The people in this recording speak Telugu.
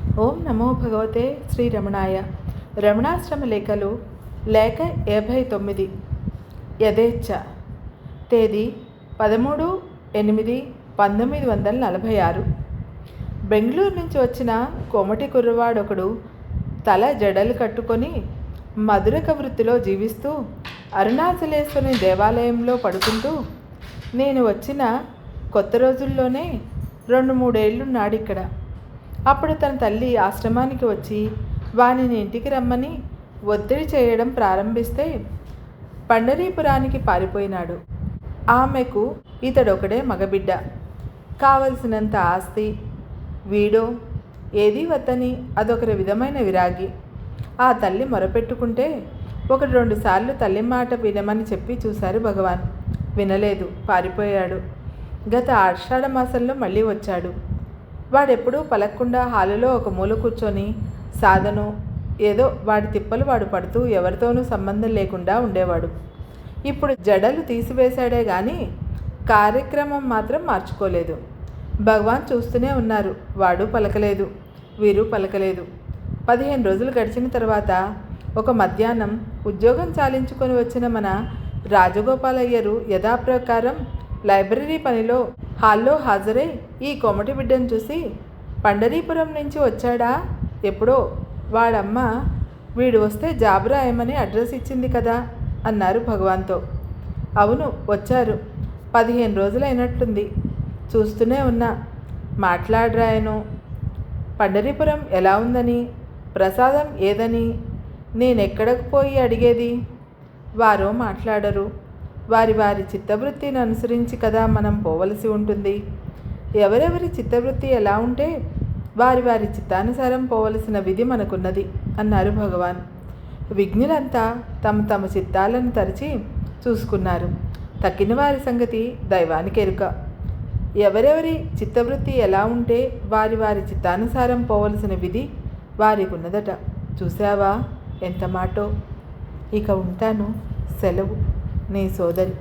ఓం నమో భగవతే శ్రీ రమణాయ. రమణాశ్రమ లేఖలు లేఖ 59. యథేచ్ఛ. తేదీ 13/8/1946. బెంగళూరు నుంచి వచ్చిన కోమటి కుర్రవాడొకడు తల జడలు కట్టుకొని మధురక వృత్తిలో జీవిస్తూ అరుణాచలేశ్వరుని దేవాలయంలో పడుకుంటూ నేను వచ్చిన కొత్త రోజుల్లోనే 2-3 ఏళ్ళున్నాడిక్కడ. అప్పుడు తన తల్లి ఆశ్రమానికి వచ్చి వానిని ఇంటికి రమ్మని ఒత్తిడి చేయడం ప్రారంభిస్తే పండరీపురానికి పారిపోయినాడు. ఆమెకు ఇతడొకడే మగబిడ్డ. కావలసినంత ఆస్తి. వీడో ఏదీ వద్దని అదొక విధమైన విరాగి. ఆ తల్లి మొరపెట్టుకుంటే 1-2 సార్లు తల్లి మాట వినమని చెప్పి చూశారు భగవాన్. వినలేదు, పారిపోయాడు. గత ఆషాఢ మాసంలో మళ్ళీ వచ్చాడు. వాడెప్పుడూ పలక్కుండా హాలులో ఒక మూల కూర్చొని సాధను ఏదో వాడి తిప్పలు వాడు పడుతూ ఎవరితోనూ సంబంధం లేకుండా ఉండేవాడు. ఇప్పుడు జడలు తీసివేశాడే కానీ కార్యక్రమం మాత్రం మార్చుకోలేదు. భగవాన్ చూస్తూనే ఉన్నారు. వాడు పలకలేదు, వీరు పలకలేదు. 15 రోజులు గడిచిన తర్వాత ఒక మధ్యాహ్నం ఉద్యోగం చాలించుకొని వచ్చిన మన రాజగోపాలయ్యరు యథాప్రకారం లైబ్రరీ పనిలో హాల్లో హాజరై ఈ కోమటి బిడ్డను చూసి, పండరీపురం నుంచి వచ్చాడా? ఎప్పుడో వాడమ్మ వీడు వస్తే జాబు రాయమని అడ్రస్ ఇచ్చింది కదా అన్నారు భగవాన్తో. అవును, వచ్చారు. 15 రోజులైనట్లుంది. చూస్తూనే ఉన్నా. మాట్లాడరాయను. పండరీపురం ఎలా ఉందని, ప్రసాదం ఏదని నేనెక్కడకు పోయి అడిగేది? వారో మాట్లాడరు. వారి వారి చిత్తవృత్తిని అనుసరించి కదా మనం పోవలసి ఉంటుంది. ఎవరెవరి చిత్తవృత్తి ఎలా ఉంటే వారి వారి చిత్తానుసారం పోవలసిన విధి మనకున్నది అన్నారు భగవాన్. విజ్ఞులంతా తమ తమ చిత్తాలను తరిచి చూసుకున్నారు. తక్కిన వారి సంగతి దైవానికి ఎరుక. ఎవరెవరి చిత్తవృత్తి ఎలా ఉంటే వారి వారి చిత్తానుసారం పోవలసిన విధి వారికి ఉన్నదట. చూసావా ఎంత మాటో. ఇక ఉంటాను. సెలవు. నీ సోదరి.